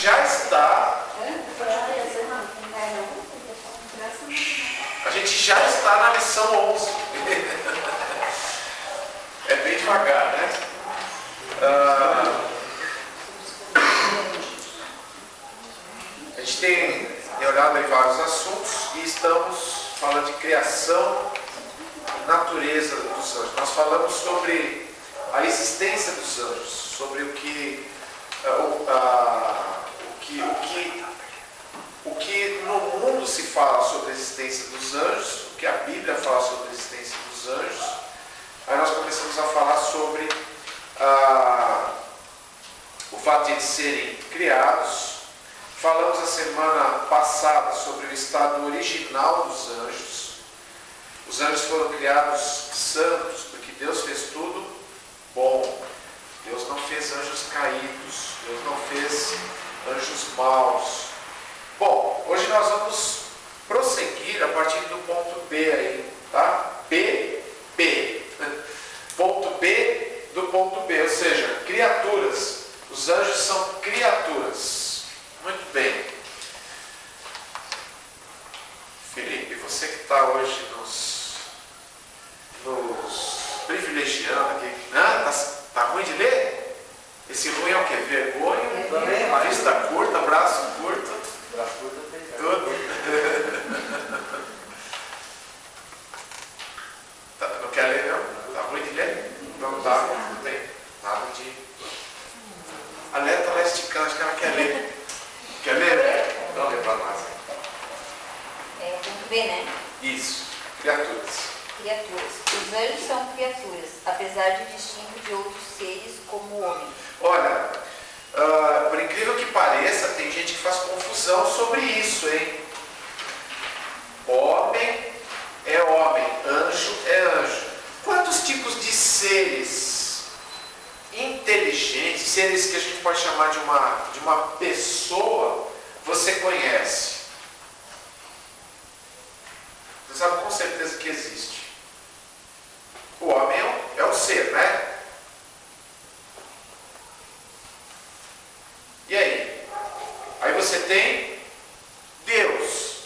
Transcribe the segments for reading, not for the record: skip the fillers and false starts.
já está. A gente já está na lição 11. É bem devagar, né? A gente tem olhado em vários assuntos e estamos falando de criação, natureza dos anjos. Nós falamos sobre a existência dos anjos, sobre o que no mundo se fala sobre a existência dos anjos, o que a Bíblia fala sobre a existência dos anjos. Aí nós começamos a falar sobre o fato de eles serem criados. Falamos a semana passada sobre o estado original dos anjos. Os anjos foram criados santos, porque Deus fez tudo bom. Deus não fez anjos caídos, Deus não fez anjos maus. Bom, hoje nós vamos prosseguir a partir do ponto B aí, tá? B. Ponto B do ponto B, ou seja, criaturas. Os anjos são criaturas. Muito bem. Felipe, você que está hoje nos privilegiando aqui. Tá ruim de ler? Esse ruim é o quê? Vergonha? Vista curta, braço curto. Braço curto tudo. Não quer ler não? Tá ruim de ler? Não tá, não tem nada de... A Léa está lá esticando, acho que ela quer ler. Quer ler? Então lê para nós. Ponto B, né? Isso, criaturas. Criaturas. Os anjos são criaturas, apesar de distintos de outros seres como o homem. Olha, por incrível que pareça, tem gente que faz confusão sobre isso, hein? Homem é homem, anjo é anjo. Quantos tipos de seres inteligentes, seres que a gente pode chamar de uma pessoa, você conhece? Você sabe com certeza que existe. O homem é um ser, né? E aí? Aí você tem Deus,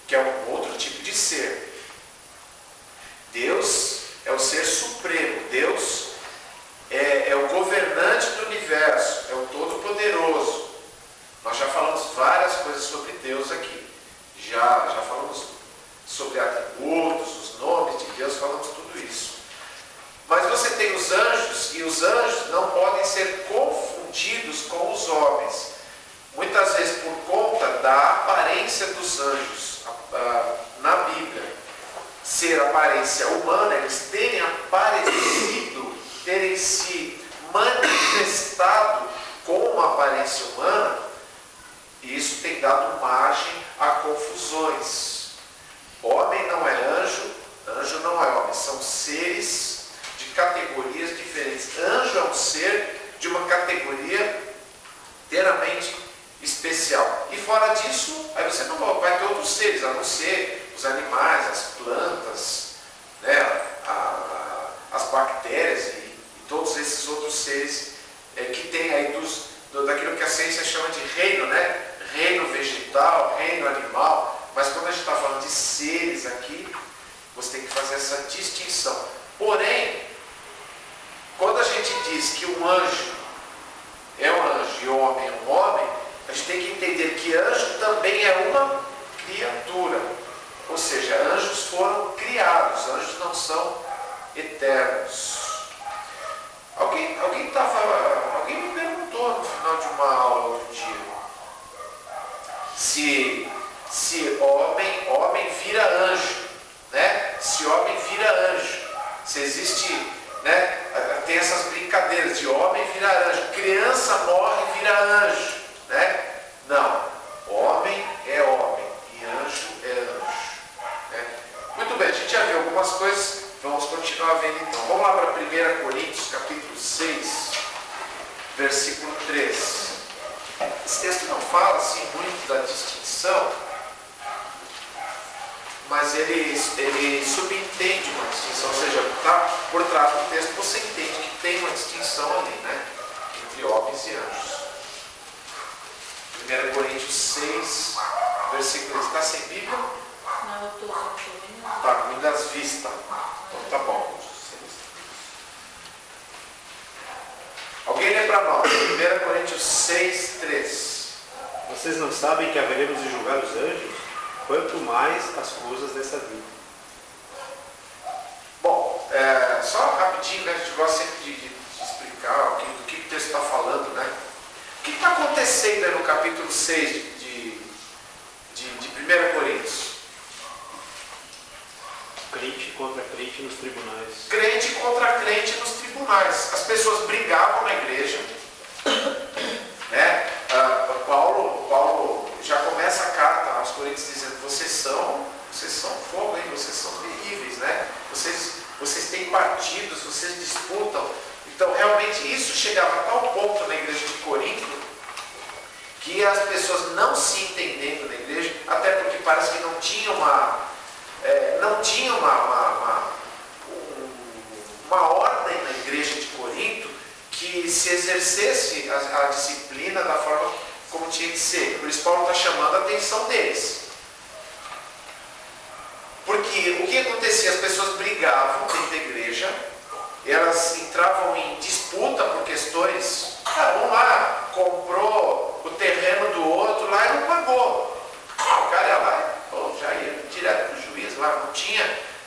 que é um outro tipo de ser. Deus é o ser supremo. Deus é o governante do universo, é o todo-poderoso. Nós já falamos várias coisas sobre Deus aqui. Já falamos sobre atributos, os nomes de Deus, falamos tudo isso. Mas você tem os anjos, e os anjos não podem ser confundidos com os homens. Muitas vezes por conta da aparência dos anjos, na Bíblia, ser aparência humana, eles terem aparecido, terem se manifestado com uma aparência humana, e isso tem dado margem a confusões. Homem não é anjo, anjo não é homem. São seres de categorias diferentes. Anjo é um ser de uma categoria inteiramente especial. E fora disso, aí você não vai ter outros seres, a não ser os animais, as plantas, né, as bactérias e todos esses outros seres que tem aí daquilo que a ciência chama de reino, né? Reino vegetal, reino animal. Mas quando a gente está falando de seres aqui, você tem que fazer essa distinção. Porém, quando a gente diz que um anjo é um anjo e um homem é um homem, a gente tem que entender que anjo também é uma criatura. Ou seja, anjos foram criados, anjos não são eternos. Alguém me perguntou no final de uma aula outro dia se homem vira anjo, né? Se homem vira anjo, se existe, né? Tem essas brincadeiras de homem virar anjo, criança morre e vira anjo, né? Não, homem é homem e anjo é anjo, né? Muito bem, a gente já viu algumas coisas, vamos continuar vendo então. Vamos lá para 1 Coríntios capítulo 6, versículo 3. Esse texto não fala assim muito da distinção, mas ele subentende uma distinção, ou seja, por trás do texto você entende que tem uma distinção ali, né? Entre homens e anjos. 1 Coríntios 6, versículo. Está sem Bíblia? Não, eu estou só vendo. Está ruim das vistas. Então tá bom. Alguém lê para nós? 1 Coríntios 6, 3. Vocês não sabem que haveremos de julgar os anjos? Quanto mais as coisas dessa vida. Bom, só rapidinho, né? A gente gosta sempre de explicar do que o texto está falando, né? O que está acontecendo aí no capítulo 6 de 1 Coríntios? Crente contra crente nos tribunais. Crente contra crente nos tribunais. As pessoas brigavam na igreja, né? Paulo já começa a carta aos Coríntios dizendo: vocês são fogo, hein? Vocês são terríveis, né? Vocês têm partidos, vocês disputam. Então realmente isso chegava a tal ponto na igreja de Corinto que as pessoas não se entendendo na igreja, até porque parece que não tinha uma ordem na igreja de Corinto que se exercesse a disciplina da forma como tinha que ser. Por isso Paulo está chamando a atenção deles. Porque o que acontecia? As pessoas brigavam dentro da igreja, elas entravam em disputa por questões. Um lá comprou o terreno do outro lá e não pagou. O cara ia lá e já ia direto para o juiz lá,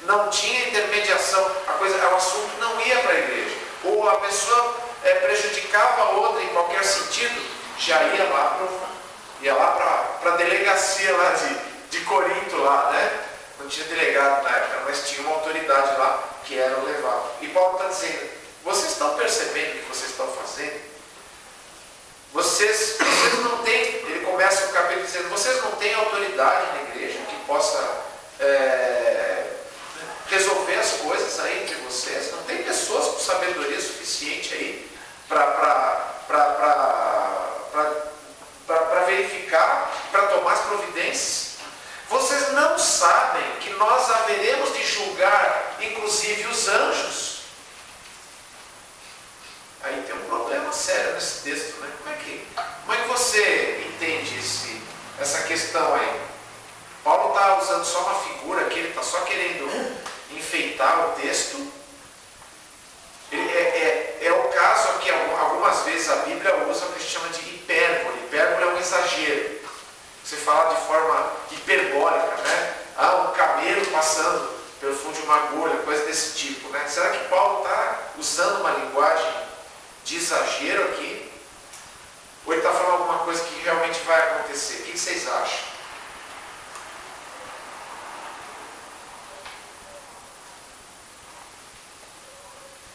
não tinha intermediação, o assunto não ia para a igreja. Ou a pessoa prejudicava a outra em qualquer sentido, já ia lá para a delegacia lá de Corinto lá, né? Não tinha delegado na época, mas tinha uma autoridade lá que era o levado. E Paulo está dizendo: vocês estão percebendo o que vocês estão fazendo? Vocês não têm, ele começa o capítulo dizendo: vocês não têm autoridade na igreja que possa resolver as coisas aí entre vocês? Não tem pessoas com sabedoria suficiente aí para verificar, para tomar as providências? Vocês não sabem que nós haveremos de julgar, inclusive, os anjos? Aí tem um problema sério nesse texto, né? Como é que você entende essa questão aí? Paulo está usando só uma figura aqui, ele está só querendo enfeitar o texto. É o caso que algumas vezes a Bíblia usa o que a gente chama de hipérbole. Hipérbole é um exagero. Você fala de forma hiperbólica, né? Um camelo passando pelo fundo de uma agulha, coisa desse tipo, né? Será que Paulo está usando uma linguagem de exagero aqui? Ou ele está falando alguma coisa que realmente vai acontecer? O que vocês acham?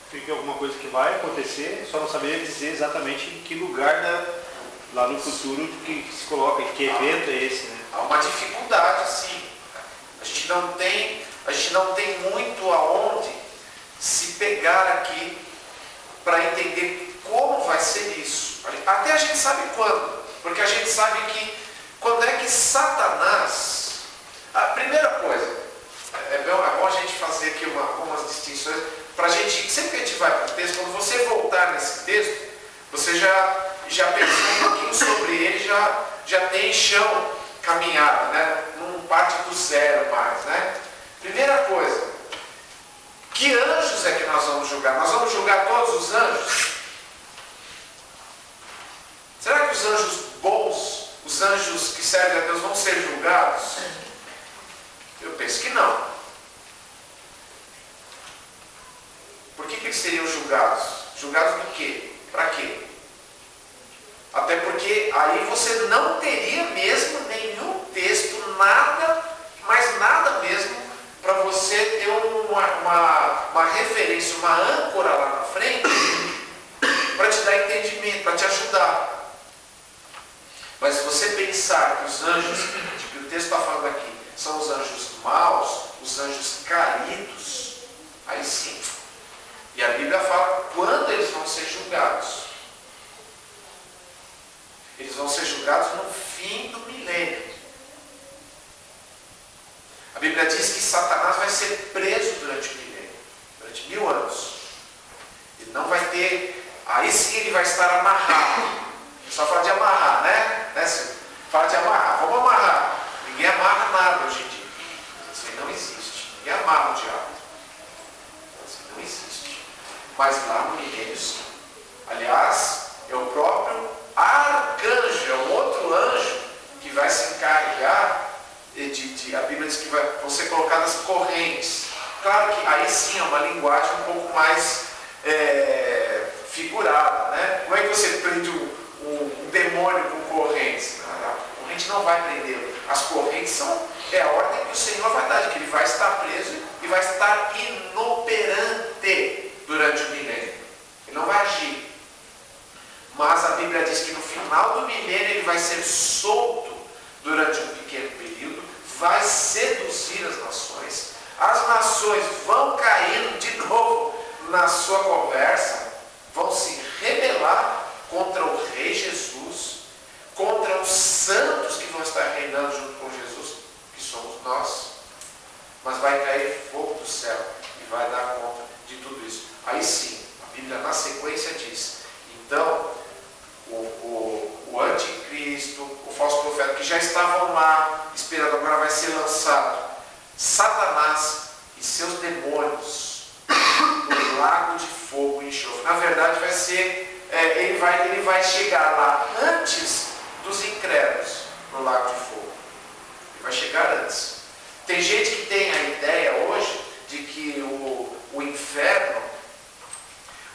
Fica alguma coisa que vai acontecer, só não saberia dizer exatamente em que lugar lá no futuro que se coloca, em que evento é esse, né? Há uma dificuldade, sim. A gente não tem muito aonde se pegar aqui para entender como vai ser isso. Até a gente sabe quando, porque a gente sabe que quando é que Satanás... A primeira coisa, é bom a gente fazer aqui algumas distinções, para a gente, sempre que a gente vai para o texto, quando você voltar nesse texto, você já pensou um pouquinho sobre ele, já tem chão caminhada, né? Não parte do zero mais, né? Primeira coisa, que anjos é que nós vamos julgar? Nós vamos julgar todos os anjos? Será que os anjos bons, os anjos que servem a Deus, vão ser julgados? Eu penso que não. Por que eles seriam julgados? Julgados do quê? Para quê? Até porque aí você não teria mesmo nenhum texto, nada, mas nada mesmo, para você ter uma referência, uma âncora lá na frente, para te dar entendimento, para te ajudar. Mas se você pensar que os anjos, que o texto está falando aqui, são os anjos maus, os anjos caídos, aí sim. E a Bíblia fala quando eles vão ser julgados. Eles vão ser julgados no fim do milênio. A Bíblia diz que Satanás vai ser preso durante o milênio, durante 1000 anos. Ele não vai ter... Aí sim ele vai estar amarrado. Só fala de amarrar, né? Fala de amarrar, vamos amarrar. Ninguém amarra nada hoje em dia. Isso aí não existe. Ninguém amarra o diabo. Isso aí não existe. Mas lá no milênio sim. Aliás, é o próprio arcanjo, é um outro anjo que vai se encarregar a Bíblia diz que vão ser colocadas correntes. Claro que aí sim é uma linguagem um pouco mais figurada, né? Como é que você prende um demônio com correntes? A corrente não vai prendê-lo. As correntes é a ordem que o Senhor vai dar, de que ele vai estar preso e vai estar inoperante durante o milênio. Ele não vai agir. Mas a Bíblia diz que no final do milênio ele vai ser solto durante um pequeno período, vai seduzir as nações vão caindo de novo na sua conversa, vão se rebelar contra o Rei Jesus, contra os santos que vão estar reinando junto com Jesus, que somos nós, mas vai cair fogo do céu e vai dar conta de tudo isso. Aí sim, a Bíblia na sequência diz, então, o anticristo, o falso profeta, que já estavam lá esperando, agora vai ser lançado. Satanás e seus demônios no lago de fogo e enxofre. Na verdade vai ser, ele vai chegar lá antes dos incrédulos no lago de fogo. Ele vai chegar antes. Tem gente que tem a ideia hoje de que o inferno,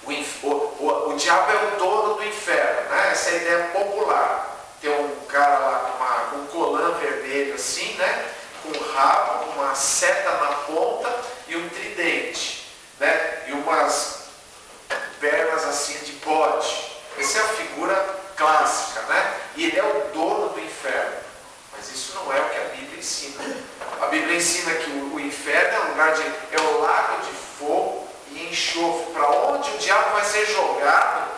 o diabo é o dono do inferno, né? Essa é a ideia popular. Tem um cara lá com um colã vermelho assim, né? Com um rabo, uma seta na ponta e um tridente, né? E umas pernas assim de bode. Essa é a figura clássica, né? E ele é o dono do inferno. Mas isso não é o que a Bíblia ensina. A Bíblia ensina que o inferno é o lago de fogo e enxofre, para onde o diabo vai ser jogado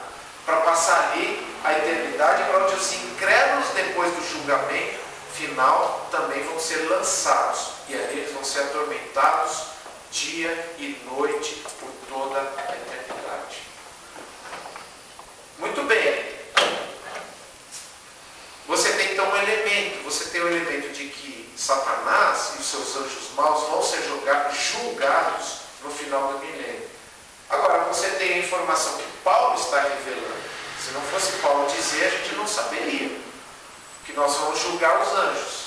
para passar ali a eternidade, para onde os incrédulos, depois do julgamento final, também vão ser lançados, e ali eles vão ser atormentados dia e noite por toda a eternidade. Muito bem. Você tem então um elemento, você tem o elemento de que Satanás e os seus anjos maus vão ser julgados no final do milênio. Agora, você tem a informação que Paulo está revelando. Se não fosse Paulo dizer, a gente não saberia que nós vamos julgar os anjos.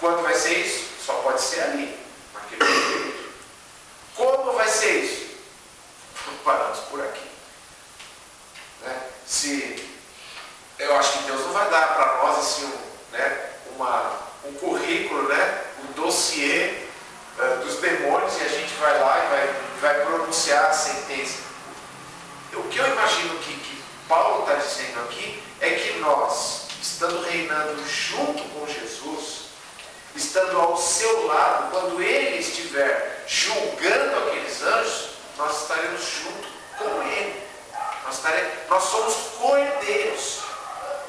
Quando vai ser isso? Só pode ser ali, naquele período. Como vai ser isso? Paramos por aqui. Né? Eu acho que Deus não vai dar para nós assim, um currículo, né? Um dossiê dos demônios, e a gente vai lá e vai pronunciar a sentença. O que eu imagino que Paulo está dizendo aqui é que nós, estando reinando junto com Jesus, estando ao seu lado, quando ele estiver julgando aqueles anjos, nós estaremos junto com ele. Nós somos coerdeiros,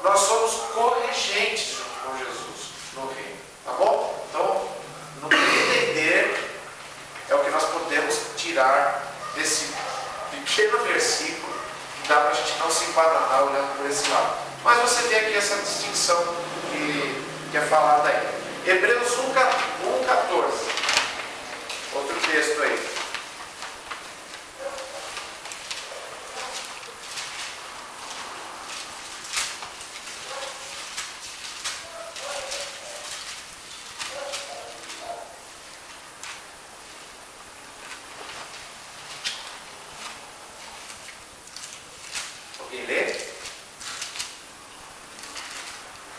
nós somos corregentes junto com Jesus no reino. Tá bom? Então, no que entender é o que nós podemos tirar desse pequeno versículo, que dá para a gente não se embananar olhando por esse lado. Mas você vê aqui essa distinção que é falada aí. Hebreus 1,14. Outro texto aí. Alguém lê?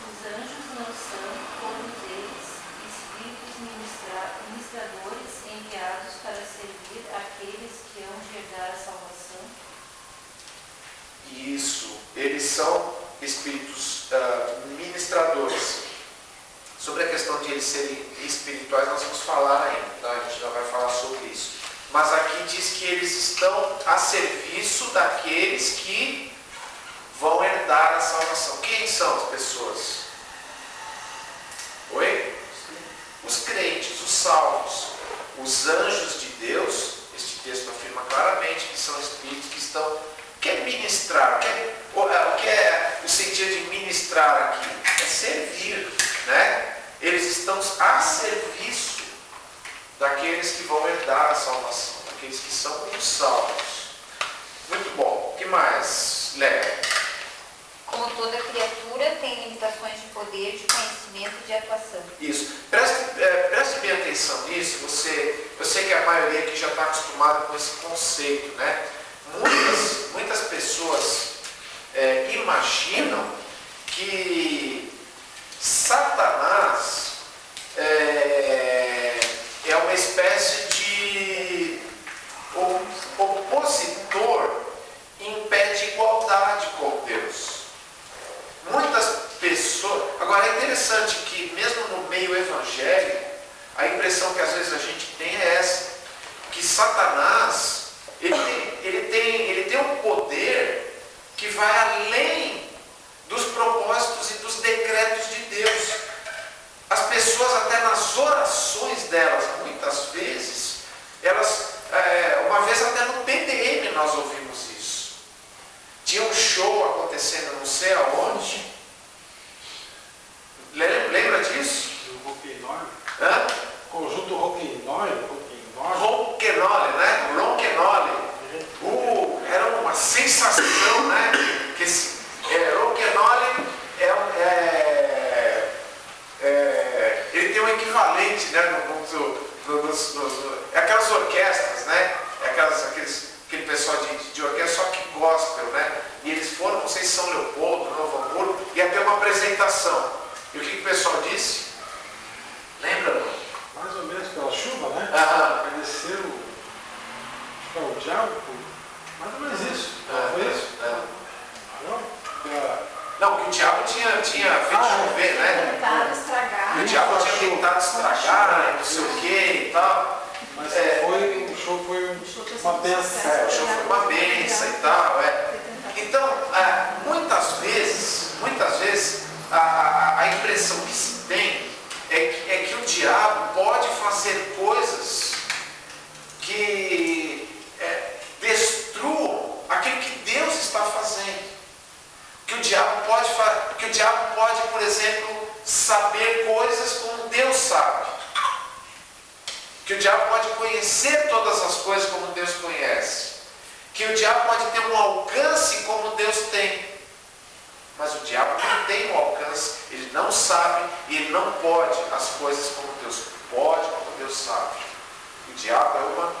Os anjos não são, todos eles, espíritos ministradores enviados para servir aqueles que hão de herdar a salvação? Isso, eles são espíritos ministradores. Sobre a questão de eles serem espirituais, nós vamos falar ainda, tá? A gente já vai falar sobre isso. Mas aqui diz que eles estão a serviço daqueles que vão herdar a salvação. Quem são as pessoas? Oi? Os crentes, os salvos. Os anjos de Deus, este texto afirma claramente que são espíritos que estão... Quer ministrar, o que é o sentido daqueles que vão herdar a salvação, daqueles que são os salvos. Muito bom. O que mais, Léa? Como toda criatura tem limitações de poder, de conhecimento e de atuação. Isso. Preste bem atenção nisso. Eu sei que a maioria aqui já está acostumada com esse conceito, né? Muitas pessoas imaginam que Satanás é uma espécie de opositor em pé de igualdade com Deus. Muitas pessoas... Agora é interessante que mesmo no meio evangélico, a impressão que às vezes a gente tem é essa, que Satanás ele tem um poder que vai além dos propósitos e dos decretos de Deus. As pessoas até nas orações delas, muitas vezes, uma vez até no PDM nós ouvimos isso. Tinha um show acontecendo não sei aonde. Lembra disso? O Ronquenole. Hã? Conjunto Ronquenole. Ronquenole, né? Ronquenole. Era uma sensação, né? Que Ronquenole ele tem um equivalente, né? Aquelas orquestras, né? Aquele pessoal de orquestra, só que gospel, né? E eles foram, não sei se São Leopoldo, Novo Hamburgo, ia ter uma apresentação. E o que o pessoal disse? Lembra? Mais ou menos pela chuva, né? Apareceu o diabo, mais ou menos isso. Foi isso? Não, que o diabo tinha feito chover, né? Tentado estragar. O diabo tinha tentado estragar, não sei o que e tal. Mas o show foi uma benção. O show foi uma benção e tal. Então, muitas vezes, a impressão que se tem é que o diabo pode fazer coisas que destruam aquilo que Deus está fazendo. Que o diabo pode, por exemplo, saber coisas como Deus sabe. Que o diabo pode conhecer todas as coisas como Deus conhece. Que o diabo pode ter um alcance como Deus tem. Mas o diabo não tem um alcance, ele não sabe e ele não pode as coisas como Deus pode, como Deus sabe. O diabo é uma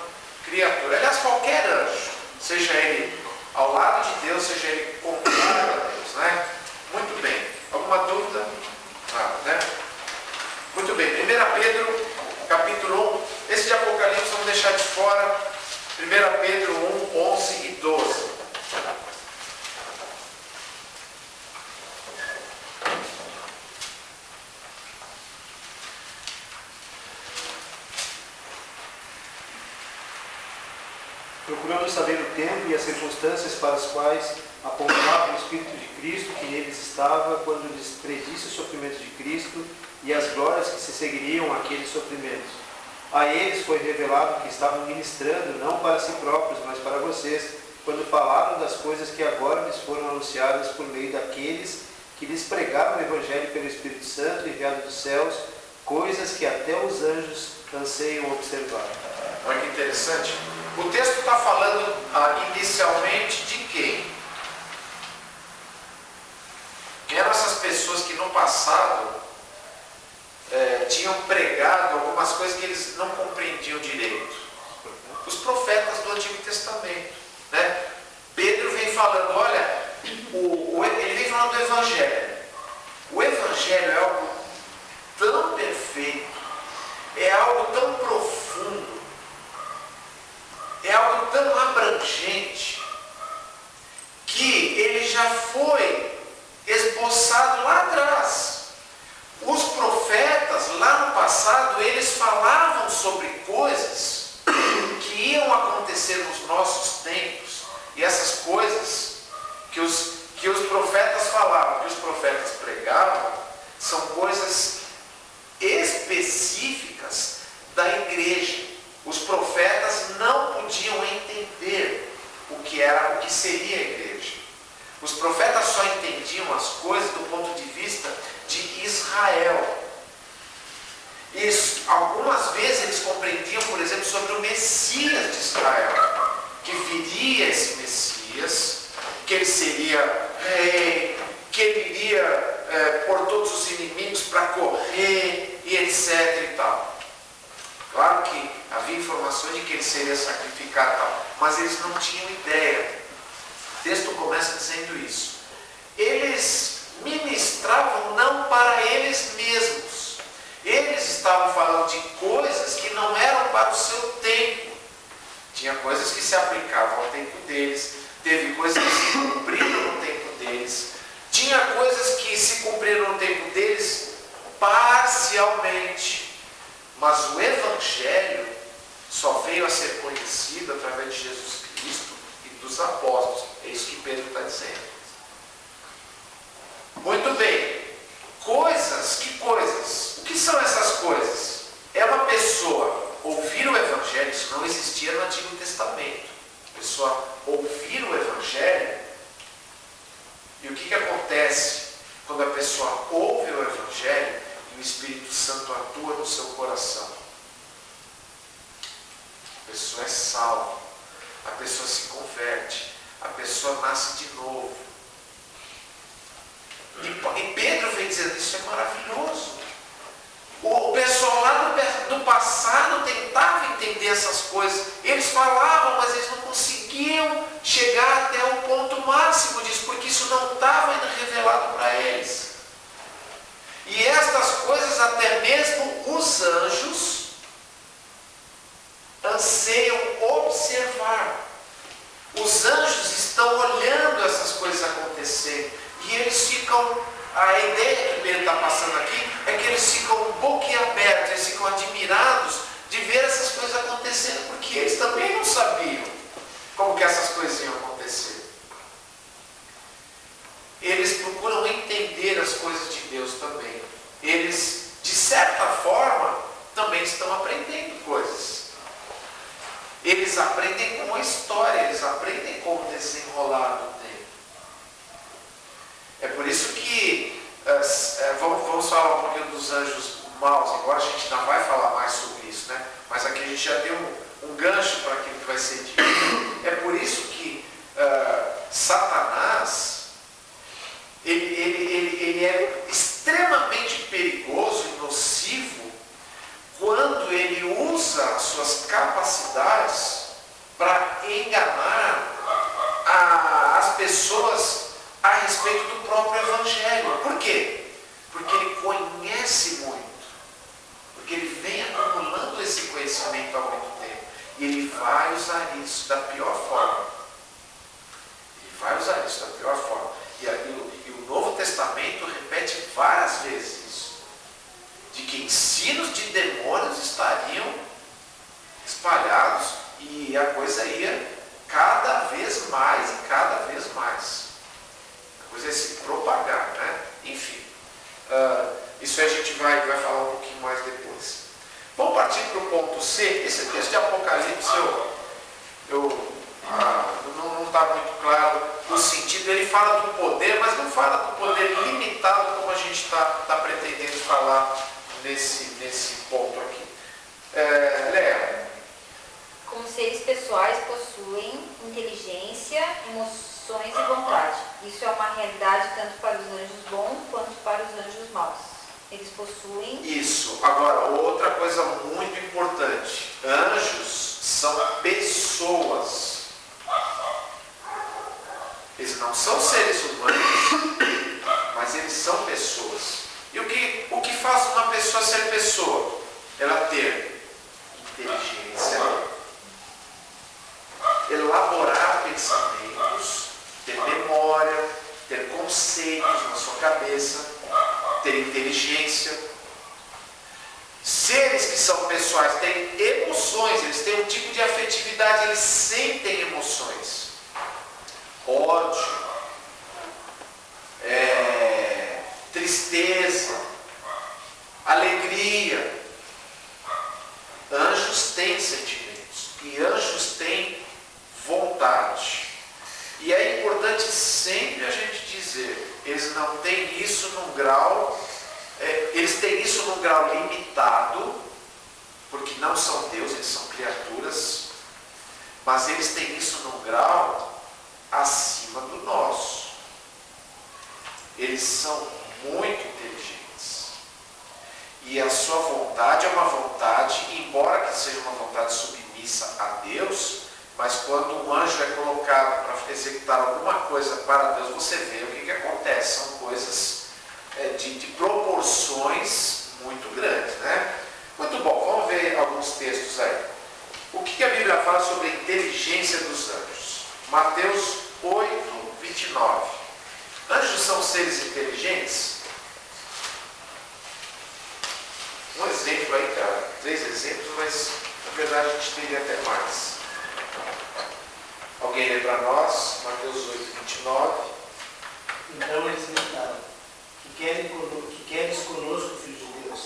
criatura. Aliás, qualquer anjo, seja ele ao lado de Deus, seja ele contrário a Deus, né? Muito bem. Alguma dúvida? Nada, né? Muito bem. 1 Pedro, capítulo 1. Esse de Apocalipse vamos deixar de fora. 1 Pedro 1, 11 e 12. Procurando saber o tempo e as circunstâncias para as quais apontava o Espírito de Cristo que neles estava quando lhes predisse os sofrimentos de Cristo e as glórias que se seguiriam àqueles sofrimentos. A eles foi revelado que estavam ministrando não para si próprios, mas para vocês, quando falaram das coisas que agora lhes foram anunciadas por meio daqueles que lhes pregaram o Evangelho pelo Espírito Santo enviado dos céus, coisas que até os anjos anseiam observar. Olha que interessante. O texto está falando inicialmente de quem? Quem eram essas pessoas que no passado tinham pregado algumas coisas que eles não compreendiam direito? Os profetas do Antigo Testamento, né? Pedro vem falando, olha, ele vem falando do Evangelho. O Evangelho é algo tão perfeito, é algo tão profundo, é algo tão abrangente, que ele já foi esboçado lá atrás. Os profetas, lá no passado, eles falavam sobre coisas que iam acontecer nos nossos tempos. E essas coisas que os profetas falavam, que os profetas pregavam, são coisas específicas da igreja. Os profetas não podiam entender o que seria a igreja. Os profetas só entendiam as coisas do ponto de vista de Israel. Isso, algumas vezes eles compreendiam, por exemplo, sobre o Messias de Israel, que viria esse Messias, que ele seria rei, que ele iria por todos os inimigos para correr e etc e tal. Claro que havia informações de que ele seria sacrificado e tal, mas eles não tinham ideia. O texto começa dizendo isso. Eles ministravam não para eles mesmos. Eles estavam falando de coisas que não eram para o seu tempo. Tinha coisas que se aplicavam ao tempo deles, teve coisas que se cumpriram no tempo deles, tinha coisas que se cumpriram no tempo deles parcialmente. Mas o Evangelho só veio a ser conhecido através de Jesus Cristo e dos apóstolos. É isso que Pedro está dizendo. Muito bem. Coisas, que coisas? O que são essas coisas? É uma pessoa ouvir o Evangelho, isso não existia no Antigo Testamento. A pessoa ouvir o Evangelho, e o que acontece quando a pessoa ouve o Evangelho e o Espírito Santo atua no seu coração? A pessoa é salva, a pessoa se converte, a pessoa nasce de novo. E Pedro vem dizendo, isso é maravilhoso. O pessoal lá do passado tentava entender essas coisas. Eles falavam, mas eles não conseguiam chegar até o ponto máximo disso, porque isso não estava ainda revelado para eles. E estas coisas até mesmo os anjos anseiam observar. Os anjos estão olhando essas coisas acontecendo. E eles ficam, a ideia que Pedro está passando aqui é que eles ficam boquiabertos, eles ficam admirados de ver essas coisas acontecendo, porque eles também não sabiam como que essas coisas iam acontecer. Eles procuram entender as coisas de Deus também. Eles, de certa forma, também estão aprendendo coisas. Eles aprendem com a história, eles aprendem com o desenrolar do tempo. É por isso que vamos falar um pouquinho dos anjos maus, embora a gente não vai falar mais sobre isso, né? Mas aqui a gente já deu um gancho para aquilo que vai ser dito. É por isso que Satanás, ele é extremamente perigoso e nocivo quando ele usa as suas capacidades para enganar as pessoas a respeito do próprio Evangelho. Por quê? Porque ele conhece muito. Porque ele vem acumulando esse conhecimento há muito tempo. E ele vai usar isso da pior forma. Ele vai usar isso da pior forma. E o Novo Testamento repete várias vezes isso. De que ensinos de demônios estariam espalhados e a coisa ia cada vez mais e cada vez mais. A coisa ia se propagar, né? Enfim, isso a gente vai falar um pouquinho mais depois. Vamos partir para o ponto C. Esse texto de Apocalipse não está muito claro no sentido. Ele fala do poder, mas não fala do poder limitado como a gente está pretendendo falar nesse ponto aqui. Léa. Como seres pessoais possuem inteligência, emoções e vontade. Isso é uma realidade tanto para os anjos bons quanto para os anjos maus. Eles possuem... Isso. Agora, outra coisa muito importante. Anjos são pessoas. Eles não são seres humanos, mas eles são pessoas. E o que faz uma pessoa ser pessoa? Ela ter inteligência, elaborar pensamentos, ter memória, ter conceitos na sua cabeça, ter inteligência. Seres que são pessoais têm emoções, eles têm um tipo de afetividade, eles sentem emoções. Ódio, tristeza, alegria. Anjos têm sentimentos e anjos têm vontade. E é importante sempre a gente dizer, eles não têm isso num grau eles têm isso num grau limitado, porque não são Deus, eles são criaturas, mas eles têm isso num grau acima do nosso. Eles são muito inteligentes. E a sua vontade é uma vontade, embora que seja uma vontade submissa a Deus, mas quando um anjo é colocado para executar alguma coisa para Deus, você vê o que acontece. São coisas de proporções muito grandes, né? Muito bom, vamos ver alguns textos aí. O que a Bíblia fala sobre a inteligência dos anjos? Mateus 8, 29. Anjos são seres inteligentes? Um exemplo aí, cara. 3 exemplos, mas na verdade a gente teria até mais. Alguém lê para nós? Mateus 8, 29. Então eles gritaram: que queres conosco, filho de Deus?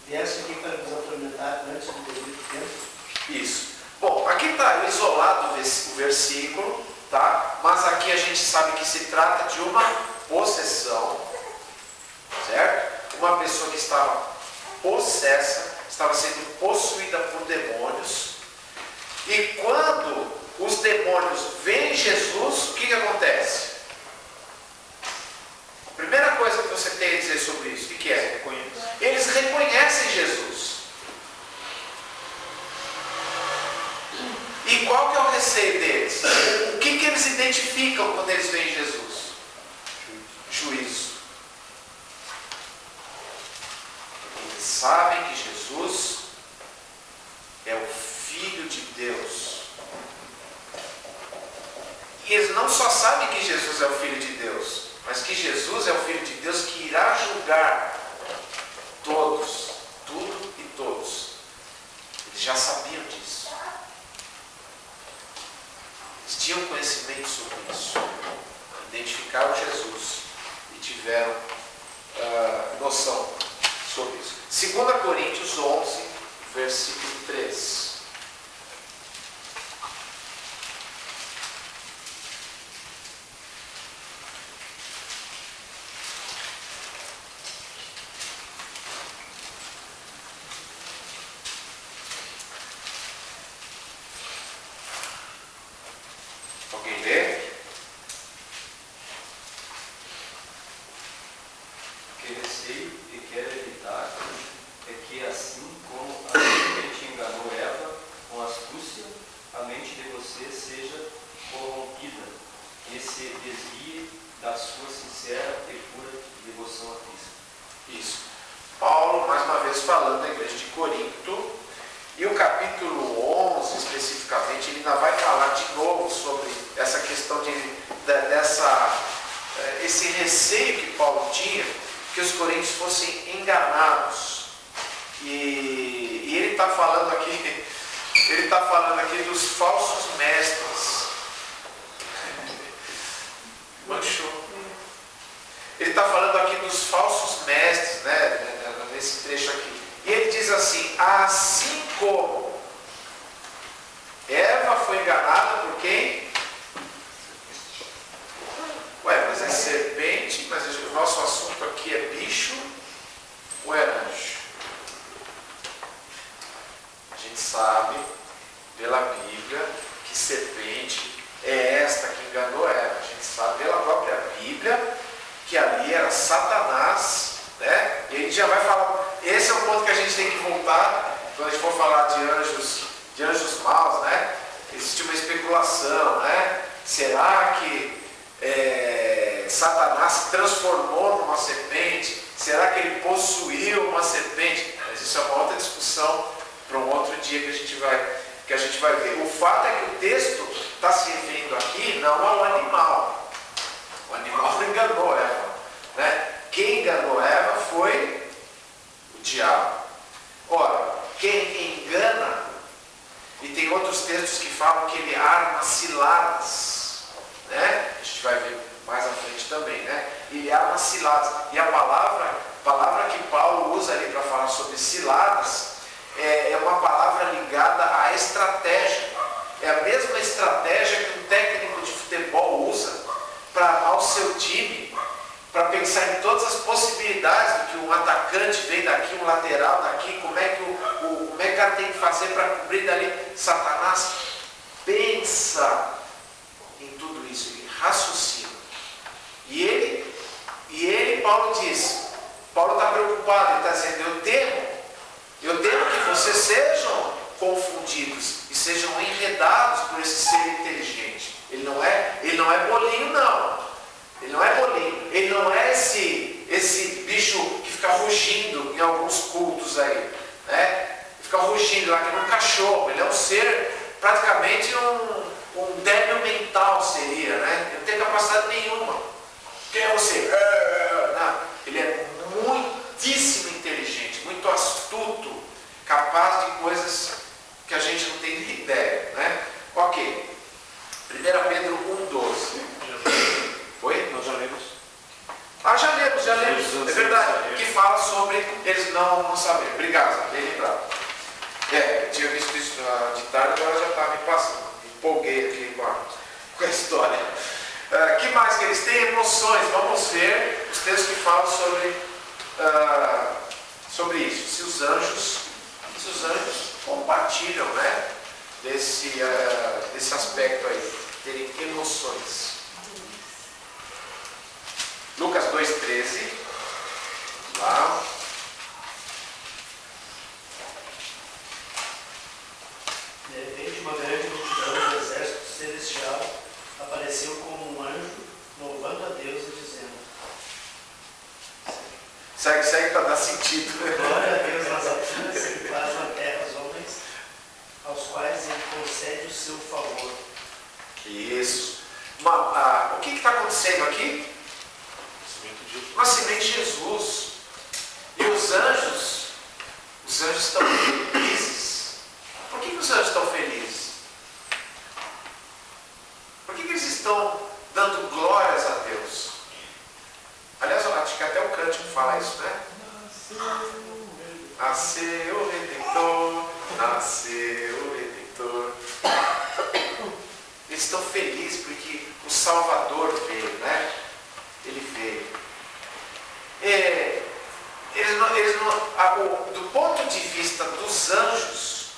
Vieste aqui para nos atormentar antes do devido tempo? Isso. Bom, aqui está isolado o versículo, tá? Mas aqui a gente sabe que se trata de uma possessão, certo? Uma pessoa que estava possessa, estava sendo possuída por demônios. E quando os demônios veem Jesus, o que acontece? A primeira coisa que você tem a dizer sobre isso, o que é? Eles reconhecem Jesus. E qual que é o receio deles? O que eles identificam quando eles veem Jesus? Juízo. Eles sabem que Jesus é o Filho de Deus. E eles não só sabem que Jesus é o Filho de Deus, mas que Jesus é o Filho de Deus que irá julgar todos, tudo e todos. Eles já sabiam disso. Eles tinham conhecimento sobre isso. Identificaram Jesus e tiveram noção sobre isso. 2 Coríntios 11, versículo 3. Alguém lê? O que receio e quero evitar é que, assim como a serpente enganou Eva com astúcia, a mente de você seja corrompida e se desvie da sua sincera e pura devoção a Cristo. Isso. Paulo, mais uma vez, falando da igreja de Corinto, e o capítulo 11, especificamente, ele ainda vai falar de novo sobre essa questão esse receio que Paulo tinha, que os coríntios fossem enganados. E ele está falando aqui dos falsos mestres. Manchou. Ele está falando aqui dos falsos mestres, né, nesse trecho aqui. E ele diz assim: assim como Eva foi enganada por quem? Ué, mas é serpente, mas o nosso assunto aqui é bicho ou é anjo? A gente sabe pela Bíblia que serpente é esta que enganou Eva. A gente sabe pela própria Bíblia que ali era Satanás, né? E a gente já vai falar. Esse é o ponto que a gente tem que voltar quando a gente for falar de anjos maus, né? Existe uma especulação, né? Será que Satanás se transformou numa serpente? Será que ele possuiu uma serpente? Mas isso é uma outra discussão para um outro dia que a gente vai ver. O fato é que o texto está se referindo aqui não ao animal. O animal enganou Eva, né? Quem enganou Eva foi o diabo. Ora, quem engana, e tem outros textos que falam que ele arma ciladas, né? A gente vai ver mais à frente também, né? Ele arma ciladas. E a palavra que Paulo usa ali para falar sobre ciladas é uma palavra ligada à estratégia. É a mesma estratégia que um técnico de futebol usa para armar o seu time, para para pensar em todas as possibilidades do que um atacante vem daqui, um lateral daqui, como é que o cara tem que fazer para cobrir dali. Satanás pensa em tudo isso, ele raciocina. E ele, Paulo diz, Paulo está preocupado, ele está dizendo, eu temo que vocês sejam confundidos e sejam enredados por esse ser inteligente. Ele não é bolinho, não. Ele não é bolinho. Ele não é esse bicho que fica rugindo em alguns cultos aí, né? Fica rugindo lá que nem um cachorro. Ele é um ser, praticamente um débil mental seria, né? Ele não tem capacidade nenhuma. Quem é você? Não. Ele é muitíssimo inteligente, muito astuto, capaz de coisas que a gente não tem nem ideia, né? Ok. 1 Pedro 1,12. Oi? Nós já lemos. Já lemos. É verdade. Que fala sobre eles não saberem. Obrigado, bem lembrado. Eu tinha visto isso de tarde, agora já estava me passando. Me empolguei aqui com a história. Que mais que eles têm? Emoções. Vamos ver os textos que falam sobre isso. Se os anjos compartilham, né, desse aspecto aí, terem emoções. Lucas 2,13. Lá. De repente, uma grande multidão do exército celestial apareceu como um anjo, louvando a Deus e dizendo: Segue para dar sentido. Glória a Deus nas alturas e paz na terra aos homens, aos quais ele concede o seu favor. Isso. O que está acontecendo aqui? Nascimento de Jesus. E os anjos estão felizes. Por que os anjos estão felizes? Por que eles estão dando glórias a Deus? Aliás, eu acho que até o cântico fala isso, né? Nasceu o Redentor, nasceu o Redentor. Eles estão felizes porque o Salvador veio, né? Ele veio. Do ponto de vista dos anjos,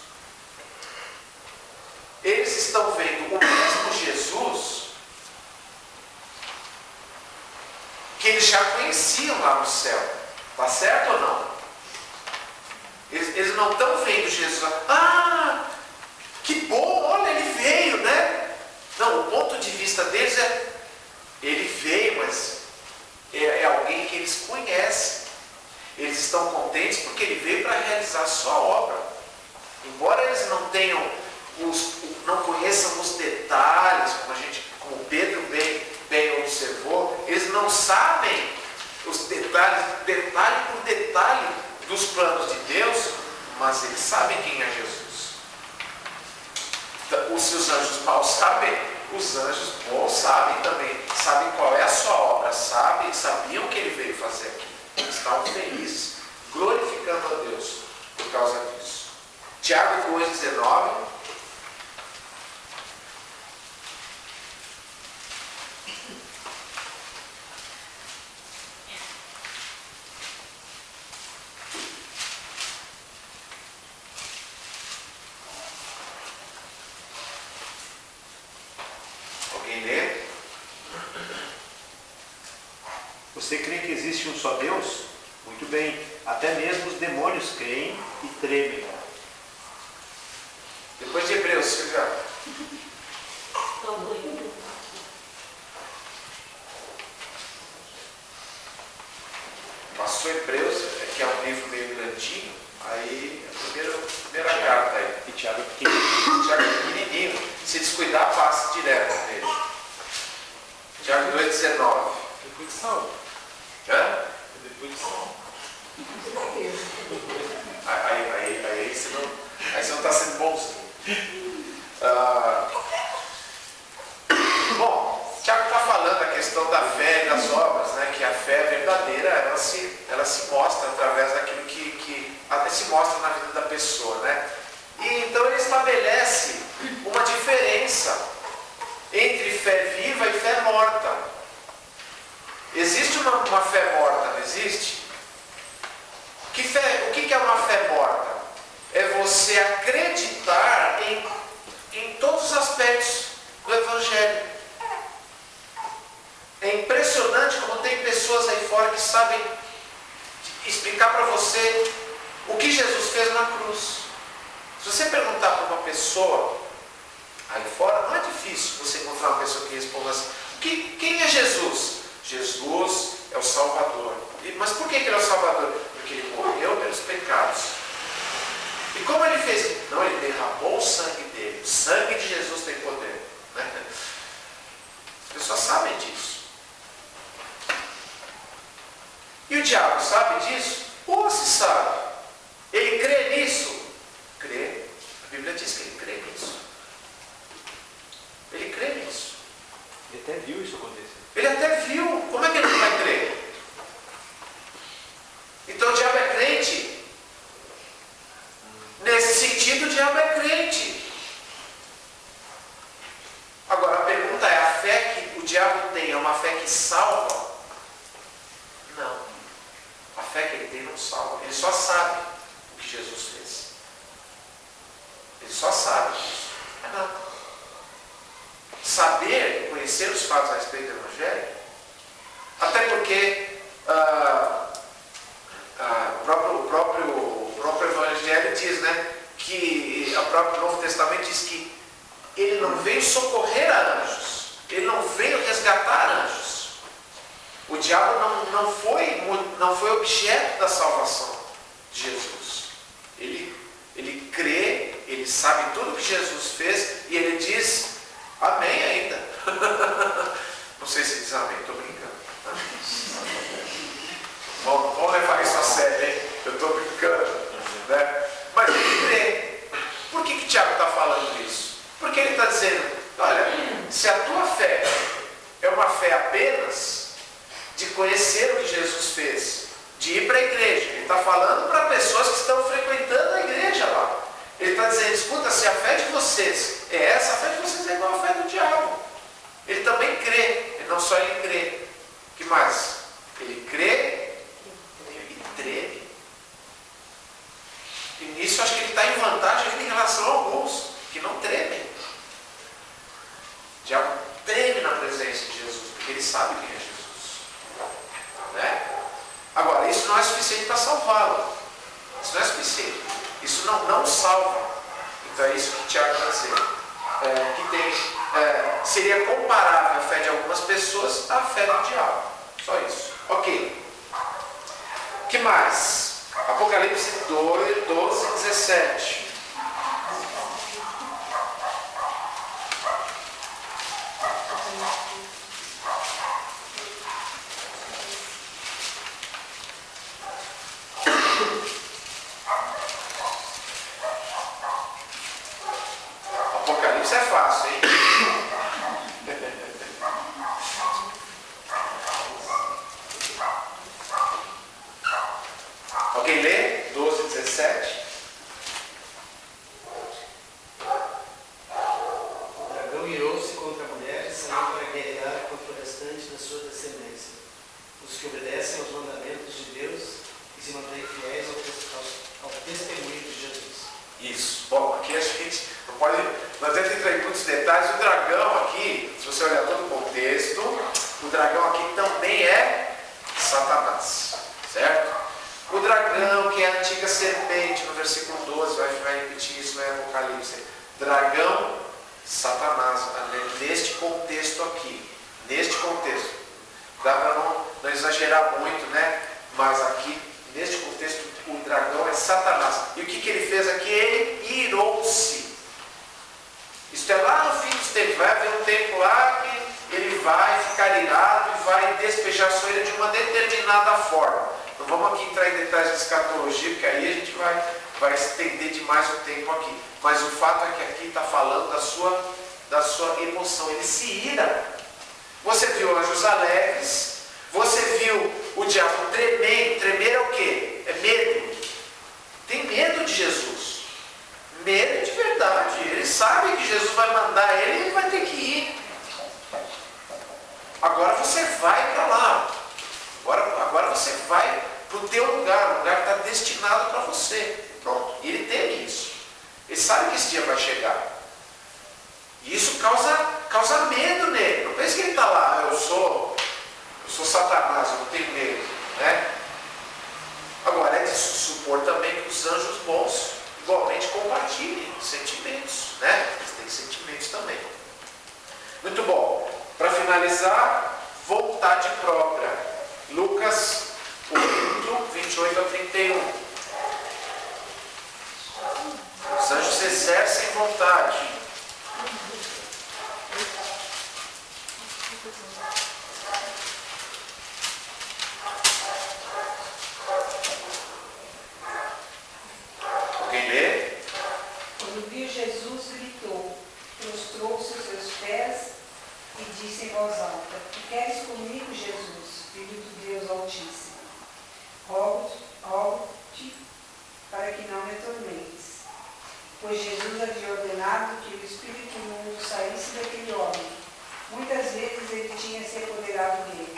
eles estão vendo o mesmo Jesus que eles já conheciam lá no céu. Está certo ou não? Eles não estão vendo Jesus lá. Que bom, olha, ele veio, né? Não, o ponto de vista deles ele veio, mas é alguém que eles conhecem. Eles estão contentes porque ele veio para realizar a sua obra. Embora eles não conheçam os detalhes, como Pedro bem observou, eles não sabem os detalhe por detalhe dos planos de Deus, mas eles sabem quem é Jesus. Então, se os anjos maus sabem, os anjos bons sabem também, sabem qual é a sua obra, sabiam o que ele veio fazer aqui. Eles estavam felizes, glorificando a Deus por causa disso. Tiago 2,19. Alguém lê? Você crê que existe um só Deus? Muito bem. Até mesmo os demônios creem e tremem. Depois de Hebreus, Silvia. Passou Hebreus, que é um livro meio grandinho, aí a primeira carta aí. E Tiago é pequenininho. Tiago é pequenininho, se descuidar, passa direto nele. Tiago 2,19. Depois de Salmo. Hã? Depois de Salmo. Aí você não está sendo bonzinho. Bom, Tiago está falando da questão da fé e das obras, né? Que a fé verdadeira, ela se mostra através daquilo que se mostra na vida da pessoa, né? E então ele estabelece uma diferença entre fé viva e fé morta. Existe uma fé morta, não existe? O que é uma fé morta? É você acreditar em todos os aspectos do Evangelho. É impressionante como tem pessoas aí fora que sabem explicar para você o que Jesus fez na cruz. Se você perguntar para uma pessoa aí fora, não é difícil você encontrar uma pessoa que responda assim: quem é Jesus? Jesus é o Salvador. Mas por que ele é o Salvador? Porque ele morreu pelos pecados. E como ele fez? Não, ele derramou o sangue dele. O sangue de Jesus tem poder. Né? As pessoas sabem disso. E o diabo sabe disso? Ou se sabe? Ele crê nisso? Crê. A Bíblia diz que ele crê nisso. Ele crê nisso. Ele até viu isso acontecer. Ele até viu. Como é que ele não vai crer? Então o diabo é crente. Nesse sentido, o diabo é crente. Agora a pergunta é: a fé que o diabo tem é uma fé que salva? Não. A fé que ele tem não salva. Ele só sabe o que Jesus fez. Ele só sabe disso. Não. Saber, conhecer os fatos a respeito do Evangelho, até porque o próprio Evangelho diz, né, que o próprio Novo Testamento diz que ele não veio socorrer a anjos, ele não veio resgatar anjos. O diabo não foi objeto da salvação de Jesus. Ele crê, ele sabe tudo que Jesus fez e ele diz amém ainda. Não sei se diz amém, estou brincando. Vamos levar isso a sério, hein? Eu estou brincando. Né? Mas ele crê. Por que o Tiago está falando isso? Porque ele está dizendo: olha, se a tua fé é uma fé apenas de conhecer o que Jesus fez, de ir para a igreja, ele está falando para pessoas que estão frequentando a igreja lá. Ele está dizendo: escuta, se a fé de vocês é essa, a fé de vocês é igual a fé do diabo. Ele também crê, e não só ele crê. O que mais? Ele crê e treme. E nisso acho que ele está em vantagem em relação a alguns que não tremem. O diabo treme na presença de Jesus, porque ele sabe quem é Jesus. Né? Agora, isso não é suficiente para salvá-lo. Isso não é suficiente. Isso não salva. Então é isso que o Tiago está dizendo. Seria comparável a fé de algumas pessoas à fé do diabo. Só isso. Ok. O que mais? Apocalipse 12, 17. Apocalipse é fácil, hein? Alguém lê? 12, 17. O dragão irou-se contra a mulher e saiu para guerrear contra o restante da sua descendência, os que obedecem aos mandamentos de Deus e se mantêm fiéis ao testemunho de Jesus. Isso. Bom, aqui a gente não pode. Nós temos que entrar em muitos detalhes. O dragão aqui, se você olhar todo o contexto, o dragão aqui também é Satanás. Certo? O dragão, que é a antiga serpente, no versículo 12, vai repetir isso no Apocalipse. Dragão, Satanás, neste contexto aqui. Neste contexto. Dá para não exagerar muito, né? Mas aqui, neste contexto, o dragão é Satanás. E o que ele fez aqui? Ele irou-se. Isso é lá no fim dos tempos. Vai haver um tempo lá que ele vai ficar irado e vai despejar sua ira de uma determinada forma. Não vamos aqui entrar em detalhes de escatologia, porque aí a gente vai estender demais o tempo aqui. Mas o fato é que aqui está falando da sua emoção. Ele se ira. Você viu anjos alegres. Você viu o diabo tremer. Tremer é o quê? É medo. Tem medo de Jesus. Medo de verdade. Ele sabe que Jesus vai mandar ele e ele vai ter que ir. Agora você vai para lá. teu lugar, o lugar que está destinado para você. Pronto, e ele teme isso. Ele sabe que esse dia vai chegar. E isso causa medo nele. Não pense que ele está lá, eu sou Satanás, eu não tenho medo. Né? Agora, é de supor também que os anjos bons igualmente compartilhem sentimentos. Né? Eles têm sentimentos também. Muito bom. Para finalizar, vontade própria. Lucas 8, 28 a 31. Os anjos exercem vontade. Alguém lê? Quando viu Jesus, gritou, prostrou-se aos seus pés e disse em voz alta: Tu queres comigo, Jesus, Filho do Deus Altíssimo? Rogo-te para que não me atormentes. Pois Jesus havia ordenado que o espírito imundo saísse daquele homem. Muitas vezes ele tinha se apoderado dele,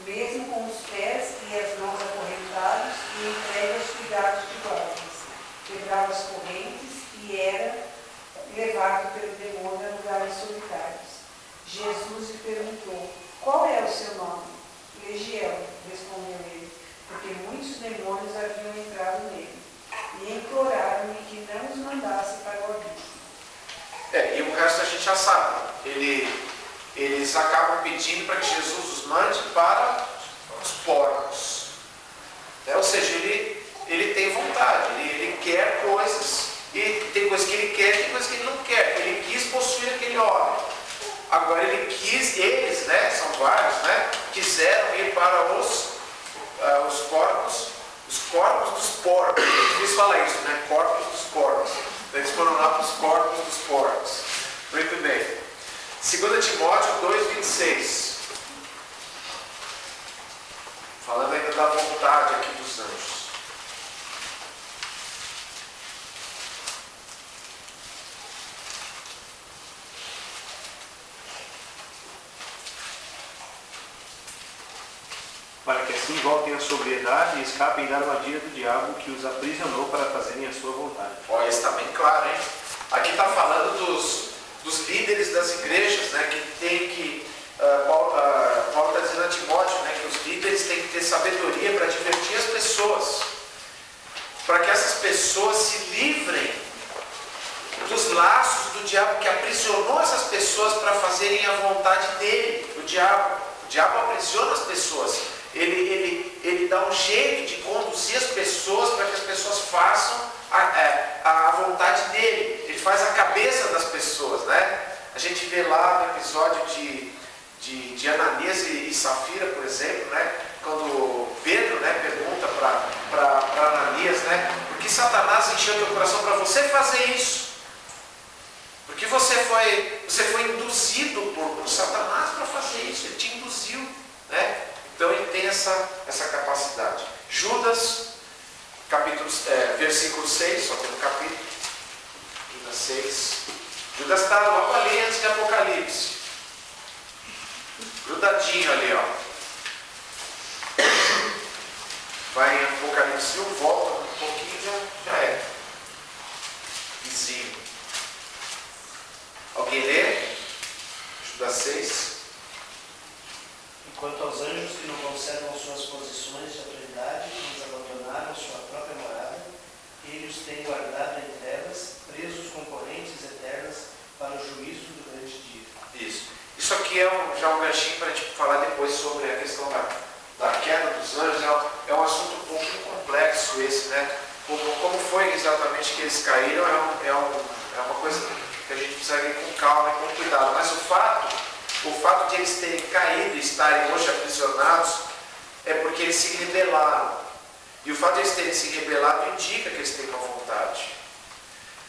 mesmo com os pés e as mãos acorrentados e entregue aos cuidados de guardas. Quebrava as correntes e era levado pelo demônio a lugares solitários. Jesus lhe perguntou: Qual é o seu nome? Legião, respondeu ele, porque muitos demônios haviam entrado nele. E imploraram-lhe que não os mandasse para o abismo. E o resto a gente já sabe. Eles acabam pedindo para que Jesus os mande para os porcos. Ou seja, ele tem vontade, ele quer coisas. E tem coisas que ele quer e tem coisas que ele não quer. Ele quis possuir aquele homem. Agora eles, né, são vários, né, quiseram ir para os corpos. Os corpos dos porcos. É difícil falar isso, né? Corpos dos porcos. Eles foram lá para os corpos dos porcos. Muito bem. 2 Timóteo 2,26. Falando ainda da vontade aqui dos anjos. Para que assim voltem à sobriedade e escapem da armadilha do diabo que os aprisionou para fazerem a sua vontade. Olha, isso está bem claro, hein? Aqui está falando dos líderes das igrejas, né? Que tem que... Paulo está dizendo a Timóteo, né, que os líderes têm que ter sabedoria para divertir as pessoas. Para que essas pessoas se livrem dos laços do diabo que aprisionou essas pessoas para fazerem a vontade dele, o diabo. O diabo aprisiona as pessoas. Ele dá um jeito de conduzir as pessoas para que as pessoas façam a vontade dele. Ele faz a cabeça das pessoas, né? A gente vê lá no episódio de Ananias e Safira, por exemplo, né? Quando Pedro, né, pergunta para Ananias, né? Por que Satanás encheu teu coração para você fazer isso? Porque você foi induzido por Satanás para fazer isso. Ele te induziu, né? Então ele tem essa capacidade. Judas, versículo 6, só tem um capítulo. Judas 6. Judas está logo ali antes de Apocalipse. Grudadinho ali, ó. Vai em Apocalipse 1, volta um pouquinho, já é. Vizinho. Alguém lê? Judas 6. Enquanto aos anjos que não conservam suas posições de autoridade, mas abandonaram sua própria morada, ele os tem guardado em trevas, presos com correntes eternas para o juízo do grande dia. Isso aqui é já um ganchinho para a gente falar depois sobre a questão da queda dos anjos. É um assunto um pouquinho complexo esse, né? Como foi exatamente que eles caíram é uma coisa que a gente precisa ir com calma e com cuidado. Mas o fato de eles terem caído e estarem hoje aprisionados é porque eles se rebelaram. E o fato de eles terem se rebelado indica que eles têm uma vontade.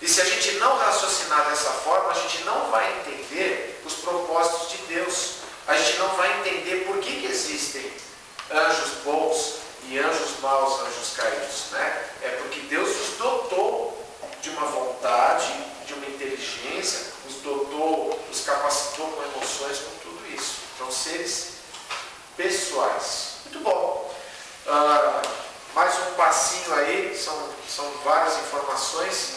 E se a gente não raciocinar dessa forma, a gente não vai entender os propósitos de Deus. A gente não vai entender por que existem anjos bons e anjos maus, anjos caídos, né? É porque Deus os dotou de uma vontade, de uma inteligência, os dotou, os capacitou com emoções, com tudo isso. Então, seres pessoais. Muito bom. Mais passinho aí, são várias informações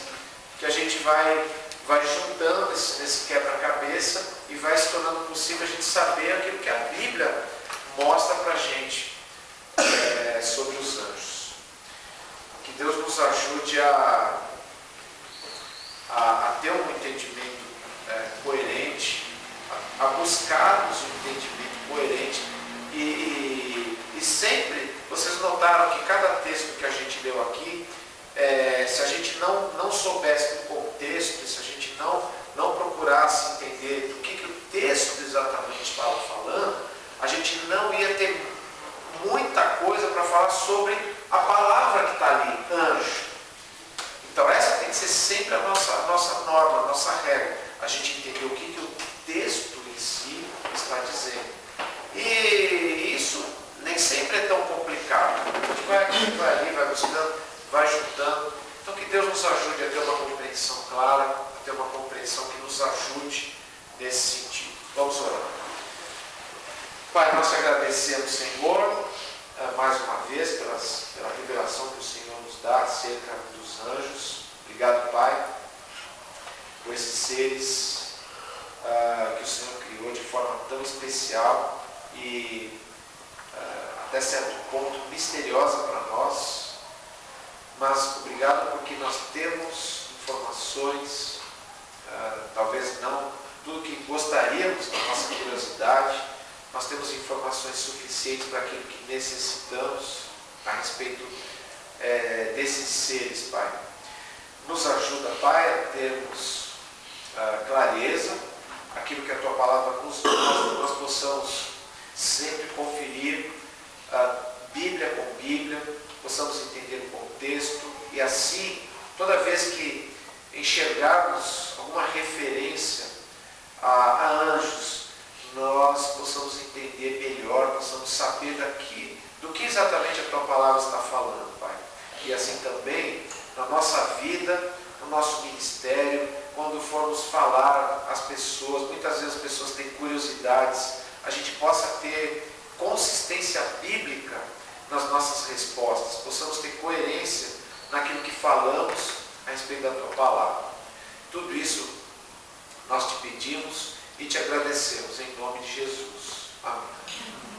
que a gente vai juntando nesse quebra-cabeça e vai se tornando possível a gente saber aquilo que a Bíblia mostra para a gente sobre os anjos. Que Deus nos ajude a ter um entendimento coerente, a buscarmos um entendimento coerente e sempre, vocês notaram que cada texto que a gente leu aqui, se a gente não soubesse do contexto, se a gente não procurasse entender do que o texto exatamente estava falando, a gente não ia ter muita coisa para falar sobre a palavra que está ali, anjo. Então essa tem que ser sempre a nossa norma, a nossa regra. A gente entender o que o texto em si está dizendo. E isso nem sempre é tão complicado. A gente vai aqui, vai ali, vai buscando, vai juntando. Então que Deus nos ajude a ter uma compreensão clara, a ter uma compreensão que nos ajude nesse sentido. Vamos orar. Pai, nós te agradecemos, Senhor, mais uma vez pela revelação que o Senhor nos dá acerca dos anjos. Obrigado, Pai, por esses seres que o Senhor criou de forma tão especial e até certo ponto misteriosa para nós. Mas obrigado porque nós temos informações, talvez não tudo que gostaríamos da nossa curiosidade, nós temos informações suficientes para aquilo que necessitamos a respeito desses seres, Pai. Nos ajuda, Pai, a termos clareza, aquilo que a Tua palavra nos mostra, nós possamos sempre conferir Bíblia com Bíblia, possamos entender o contexto e assim, toda vez que enxergarmos alguma referência a anjos, nós possamos entender melhor, possamos saber do que exatamente a Tua palavra está falando, Pai. E assim também, na nossa vida, no nosso ministério, quando formos falar às pessoas, muitas vezes as pessoas têm curiosidades, a gente possa ter consistência bíblica nas nossas respostas, possamos ter coerência naquilo que falamos a respeito da Tua palavra. Tudo isso nós te pedimos e te agradecemos em nome de Jesus. Amém.